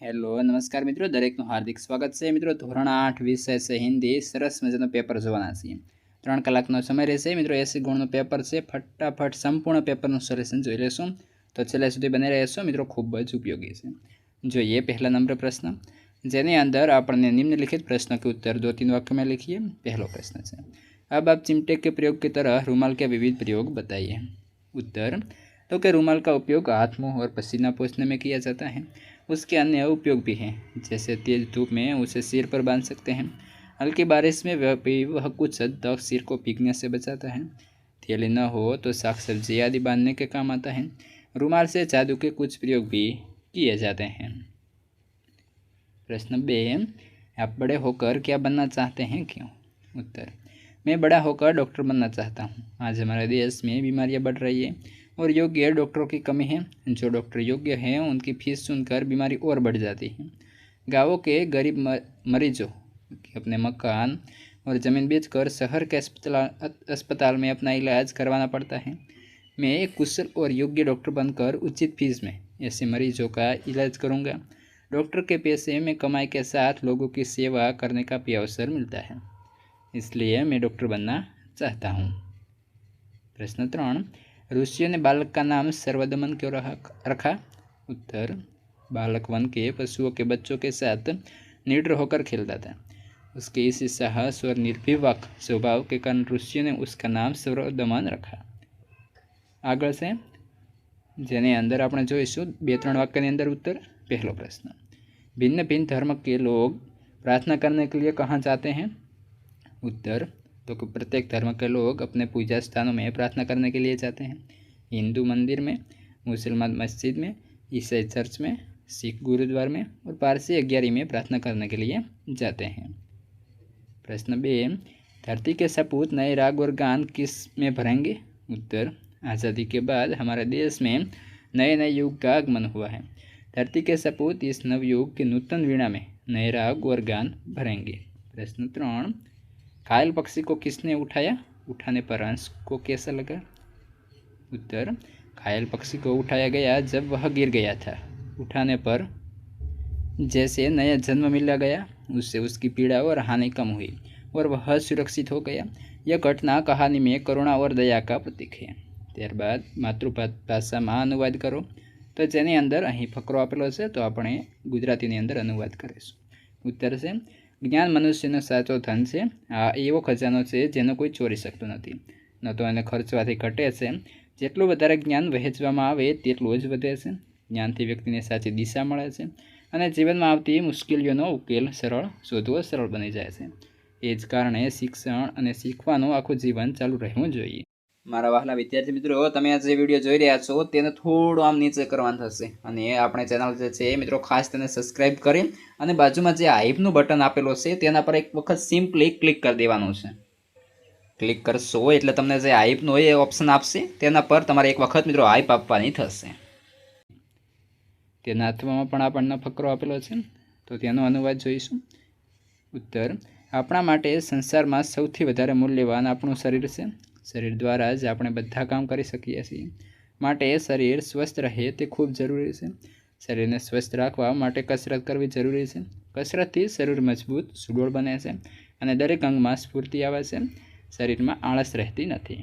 Hello નમસ્કાર મિત્રો, દરેકનું હાર્દિક સ્વાગત છે। મિત્રો ધોરણ 8 વિષય છે હિન્દી, સરસ મજાનું પેપર જોવાના છીએ। 3 કલાકનો સમય રહેશે મિત્રો, 80 ગુણનું પેપર છે। ફટાફટ સંપૂર્ણ પેપરનું સોલ્યુશન જોઈ લેશું, તો છેલ્લે સુધી બને રહેશો મિત્રો, ખૂબ જ ઉપયોગી છે। જોઈએ પહેલા નંબર પ્રશ્ન, જેની અંદર આપણને निम्नलिखित प्रश्न के उत्तर 2-3 वाक्य में लिखिए। पहला प्रश्न है, अब आप चिमटे के प्रयोग की तरह रूमाल के विविध प्रयोग बताइए। उत्तर, तो कि रूमाल का उपयोग हाथ, मुंह और पसीना पोंछने में किया जाता है। उसके अन्य उपयोग भी हैं, जैसे तेज धूप में उसे सिर पर बांध सकते हैं। हल्की बारिश में वह कुछ हद तक सिर को भीगने से बचाता है। थैली न हो तो साग सब्जी आदि बांधने के काम आता है। रूमाल से जादू के कुछ प्रयोग भी किए जाते हैं। प्रश्न 2, आप बड़े होकर क्या बनना चाहते हैं, क्यों? उत्तर, मैं बड़ा होकर डॉक्टर बनना चाहता हूँ। आज हमारे देश में बीमारियाँ बढ़ रही है और योग्य डॉक्टरों की कमी है। जो डॉक्टर योग्य हैं उनकी फीस सुनकर बीमारी और बढ़ जाती है। गाँवों के गरीब मरीजों अपने मकान और ज़मीन बेचकर शहर के अस्पताल में अपना इलाज करवाना पड़ता है। मैं एक कुशल और योग्य डॉक्टर बनकर उचित फीस में ऐसे मरीजों का इलाज करूँगा। डॉक्टर के पैसे में कमाई के साथ लोगों की सेवा करने का भी अवसर मिलता है, इसलिए मैं डॉक्टर बनना चाहता हूँ। प्रश्न 3, ऋषियों ने बालक का नाम सर्वदमन क्यों रखा? उत्तर, बालक वन के पशुओं के बच्चों के साथ निडर होकर खेलता था। उसके इसी साहस और निर्विवाक स्वभाव के कारण ऋषियों ने उसका नाम सर्वदमन रखा। आगे से जेने अंदर आपणे जोईशुं 2-3 वाक्यनी अंदर उत्तर। पहलो प्रश्न, भिन्न भिन्न धर्म के लोग प्रार्थना करने के लिए कहाँ जाते हैं? उत्तर, तो कि प्रत्येक धर्म के लोग अपने पूजा स्थानों में प्रार्थना करने के लिए जाते हैं। हिंदू मंदिर में, मुसलमान मस्जिद में, ईसाई चर्च में, सिख गुरुद्वार में और पारसी अग्यारी में प्रार्थना करने के लिए जाते हैं। प्रश्न 2, धरती के सपूत नए राग और गान किस में भरेंगे? उत्तर, आज़ादी के बाद हमारे देश में नए नए युग का आगमन हुआ है। धरती के सपूत इस नवयुग की नूतन वीणा में नए राग और गान भरेंगे। प्रश्न 3, घायल पक्षी को किसने उठाया? उठाने पर हंस को कैसा लगा? उत्तर, घायल पक्षी को उठाया गया जब वह गिर गया था। उठाने पर जैसे नया जन्म मिला गया, उससे उसकी पीड़ा और हानि कम हुई और वह सुरक्षित हो गया। यह घटना कहानी में करुणा और दया का प्रतीक है। त्यारबाद मातृभाषाમાં अनुवाद करो। तो जेनी अंदर अहीं फकरो आपेलो छे, तो આપણે ગુજરાતીની અંદર अनुवाद કરીશું। उत्तर છે, જ્ઞાન મનુષ્યનો સાચો ધન છે। આ એવો ખજાનો છે જેનો કોઈ ચોરી શકતો નથી, ન તો એને ખર્ચવાથી ઘટે છે। જેટલું વધારે જ્ઞાન વહેંચવામાં આવે તેટલું જ વધે છે। જ્ઞાનથી વ્યક્તિને સાચી દિશા મળે છે અને જીવનમાં આવતી મુશ્કેલીઓનો ઉકેલ શોધવો સરળ બની જાય છે। એ જ કારણે શિક્ષણ અને શીખવાનું આખું જીવન ચાલુ રહેવું જોઈએ। મારા વહાલા વિદ્યાર્થી મિત્રો, તમે આ જે વિડીયો જોઈ રહ્યા છો તેને થોડું આમ નીચે કરવાનું થશે અને આપણે ચેનલ જે છે મિત્રો ખાસ તેને સબસ્ક્રાઇબ કરી અને બાજુમાં જે હાઈપનું બટન આપેલું છે તેના પર એક વખત સિમ્પલી ક્લિક કરી દેવાનું છે। ક્લિક કરશો એટલે તમને જે હાઈપનું હોય એ ઓપ્શન આપશે, તેના પર તમારે એક વખત મિત્રો હાઈપ આપવાની થશે। તેના અથવામાં પણ આપણને ફકરો આપેલો છે, તો તેનો અનુવાદ જોઈશું। उत्तर, આપણા માટે સંસારમાં સૌથી વધારે મૂલ્યવાન આપણું શરીર છે। શરીર દ્વારા જ આપણે બધા કામ કરી શકીએ છીએ, માટે શરીર સ્વસ્થ રહે તે ખૂબ જરૂરી છે। શરીરને સ્વસ્થ રાખવા માટે કસરત કરવી જરૂરી છે। કસરતથી શરીર મજબૂત સુડોળ બને છે અને દરેક અંગમાં સ્ફૂર્તિ આવે છે। શરીરમાં આળસ રહેતી નથી।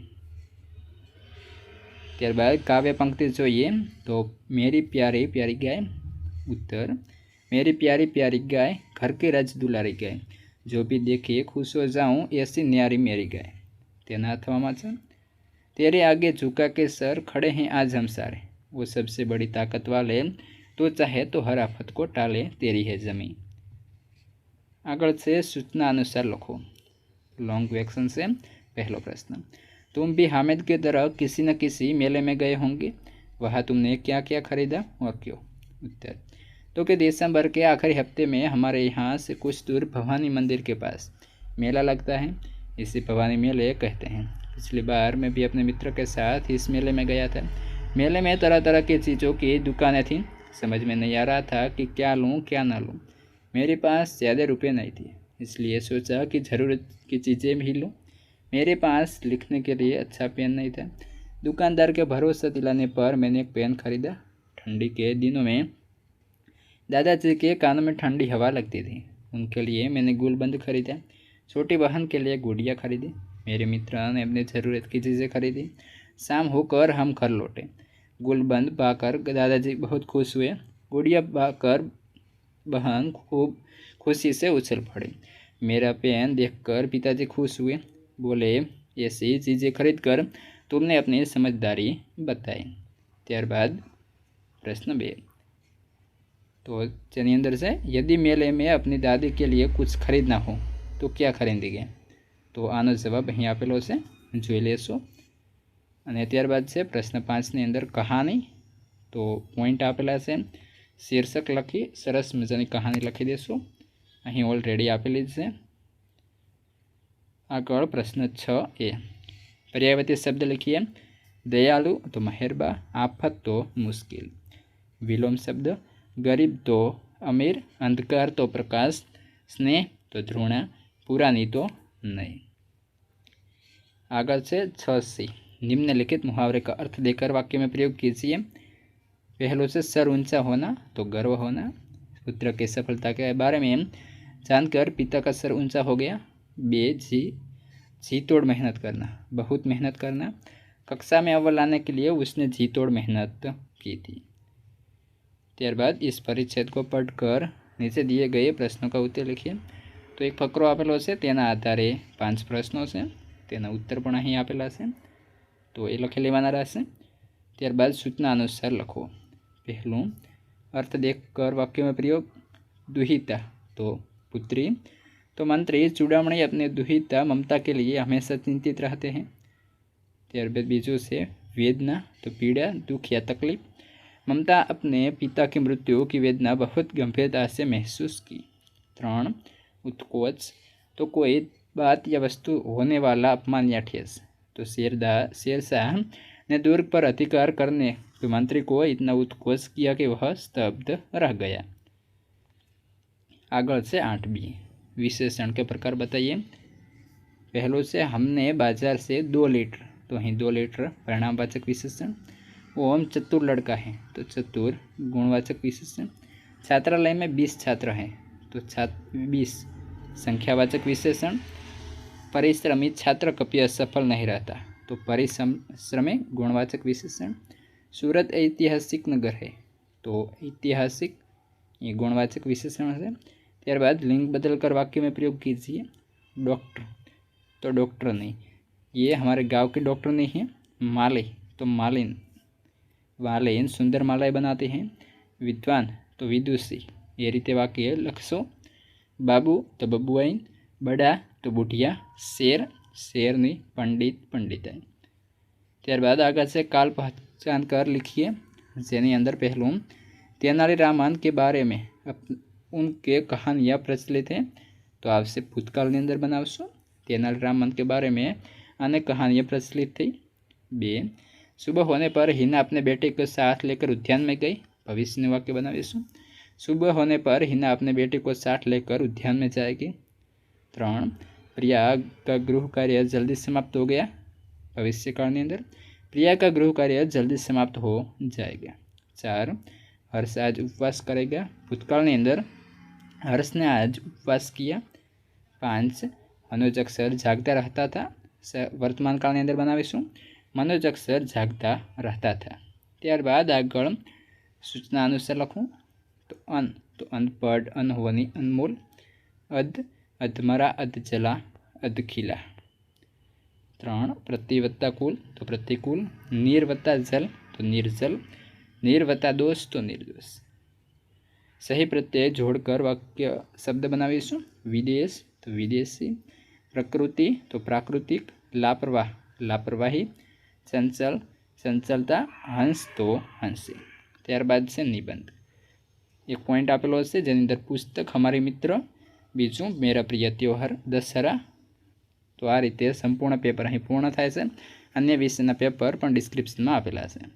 ત્યારબાદ કાવ્ય પંક્તિ જોઈએ તો मेरी प्यारी प्यारी गाय। उत्तर, मेरी प्यारी प्यारी गाय घर की रज दुलारी गाय, जो भी देखे खुश हो जाऊँ ऐसी न्यारी मेरी गाय। तेना अथवा છે, तेरे आगे झुका के सर खड़े हैं आज हम सारे, वो सबसे बड़ी ताकत वाले, तो चाहे तो हर आफत को टाले तेरी है जमी। आगळ से सूचना अनुसार लखो। लॉन्ग क्वेश्चन से पहला प्रश्न, तुम भी हामिद की तरह किसी न किसी मेले में गए होंगे, वहाँ तुमने क्या क्या खरीदा और क्यों? उत्तर, तो कि दिसंबर के आखिरी हफ्ते में हमारे यहाँ से कुछ दूर भवानी मंदिर के पास मेला लगता है, इसे भवानी मेले कहते हैं। पिछली बार मैं भी अपने मित्र के साथ इस मेले में गया था। मेले में तरह तरह की चीज़ों की दुकानें थीं। समझ में नहीं आ रहा था कि क्या लूँ क्या ना लूँ। मेरे पास ज़्यादा रुपये नहीं थे, इसलिए सोचा कि ज़रूरत की चीज़ें भी लूँ। मेरे पास लिखने के लिए अच्छा पेन नहीं था। दुकानदार के भरोसे दिलाने पर मैंने एक पेन खरीदा। ठंडी के दिनों में दादाजी के कानों में ठंडी हवा लगती थी, उनके लिए मैंने गुलबंद खरीदा। छोटी बहन के लिए गुड़िया खरीदी। मेरे मित्र ने अपनी ज़रूरत की चीज़ें खरीदी। शाम होकर हम घर लौटे। गुलबंद पाकर दादाजी बहुत खुश हुए। गुड़िया पाकर बहन खूब खुशी से उछल पड़ी। मेरा पेन देखकर पिताजी खुश हुए। बोले, ऐसी चीज़ें खरीद कर तुमने अपनी समझदारी बताई। ત્યારબાદ प्रश्न 2, तो જેની અંદર છે, यदि मेले में अपनी दादी के लिए कुछ खरीदना हो तो क्या खरीदेंगे? तो આનો જવાબ અહીં આપેલો છે, જોઈ લેશો। અને ત્યારબાદ છે પ્રશ્ન 5ની અંદર કહાની, તો પોઈન્ટ આપેલા છે, શીર્ષક લખી સરસ મજાની કહાની લખી દેશો, અહીં ઓલરેડી આપેલી છે। આગળ પ્રશ્ન 6A, पर्यायवाची शब्द लिखिए। दयालु तो मेहरबा, आफत तो मुश्किल। विलोम शब्द, गरीब तो अमीर, अंधकार तो प्रकाश, स्नेह तो घृणा, पुरानी तो नई। आगे से 6C, निम्नलिखित मुहावरे का अर्थ देकर वाक्य में प्रयोग कीजिए। पहलो से सर ऊंचा होना तो गर्व होना। पुत्र की सफलता के बारे में जानकर पिता का सर ऊंचा हो गया। जी तोड़ मेहनत करना, बहुत मेहनत करना। कक्षा में अव्वल लाने के लिए उसने जी तोड़ मेहनत की थी। ત્યારબાદ इस परिच्छेद को पढ़कर नीचे दिए गए प्रश्नों का उत्तर लिखिए। तो एक फकरो आपेलो છે, તેના આધારે 5 પ્રશ્નો છે, તેના ઉત્તર પણ અહીં આપેલા છે, તો એ લખી લેવાના રહેશે। ત્યારબાદ સૂચના અનુસાર લખો। પહેલું, अर्थ देखकर वाक्य में प्रयोग। दुहिता तो पुत्री, तो मंत्री चूड़ामणि अपने दुहिता ममता के लिए हमेशा चिंतित रहते हैं। ત્યારબાદ बीजों से वेदना तो पीड़ा, दुख या तकलीफ। ममता अपने पिता की मृत्यु की वेदना बहुत गंभीरता से महसूस की। 3, उत्कोच तो कोई बात या वस्तु होने वाला अपमान या ठेस। तो शेरशाह ने दुर्ग पर अधिकार करने तो मंत्री को इतना उत्कोच किया कि वह स्तब्ध रह गया। आगे से 8B, विशेषण के प्रकार बताइए। पहलो से हमने बाजार से 2 लीटर, तो અહીં 2 लीटर परिणामवाचक विशेषण। ओम चतुर लड़का है, तो चतुर गुणवाचक विशेषण। छात्रालय में 20 छात्र हैं, तो 20 संख्यावाचक विशेषण। परिश्रमी छात्र कभी असफल नहीं रहता, तो परिश्रमी गुणवाचक विशेषण। सूरत ऐतिहासिक नगर है, तो ऐतिहासिक ये गुणवाचक विशेषण है। ત્યારબાદ लिंग बदलकर वाक्य में प्रयोग कीजिए। डॉक्टर तो डॉक्टर नहीं, ये हमारे गांव के डॉक्टर नहीं है। माली तो मालिन, वालिन सुंदर मालाएं बनाते हैं। विद्वान तो विदुषी, ये रीते वाक्य लखशो। बाबू तो बबुआइन, बड़ा तो बुढ़िया, शेर शेरनी, पंडित पंडिताई। ત્યારબાદ आगे से काल पहचान कर लिखिए, જેની અંદર પહેલું, तेनालीरामन के बारे में उनके कहानियाँ प्रचलित हैं, तो आपसे भूतकालની અંદર બનાવશો। तेनालीरामन के बारे में अनेक कहानियाँ प्रचलित थी। 2, सुबह होने पर हिना अपने बेटे को साथ लेकर उद्यान में गई, भविष्य वाक्य बनावीશું। सुबह होने पर हिना अपने बेटे को साथ लेकर उद्यान में जाएगी। 3, प्रिया का गृह कार्य जल्दी समाप्त हो गया, भविष्यकाळની અંદર प्रिया का गृह कार्य जल्दी समाप्त हो जाएगा। 4, हर्ष आज उपवास करेगा, भूतकाळની અંદર हर्ष ने आज उपवास किया। 5, मनोज अक्सर जागता रहता था, वर्तमान काळની અંદર બનાવીશું। मनोज अक्सर जागता रहता था। ત્યારબાદ આગળ सूचना अनुसार લખું। तो अनपढ़ अनहोनी अनमोल। अधमरा अधजला अधखिला। 3, प्रति वत्ता कुल तो प्रतिकूल। नीर वत्ता जल तो निर्जल। नीर वत्ता दोष तो निर्दोष। सही प्रत्यय जोड़कर वाक्य शब्द बनावीશું। विदेश तो विदेशी। प्रकृति तो प्राकृतिक। लापरवाह लापरवाही। चंचल चंचलता। हंस तो हंसी। ત્યારબાદ છે નિબંધ। एक पॉइंट आपेलो है, જેની અંદર पुस्तक हमारे मित्र, बीजू मेरा प्रिय त्यौहार दशहरा। तो आ रीते संपूर्ण पेपर अहीं पूर्ण थाय छे। अन्य विषयना पेपर पण डिस्क्रिप्शन में आपेला है।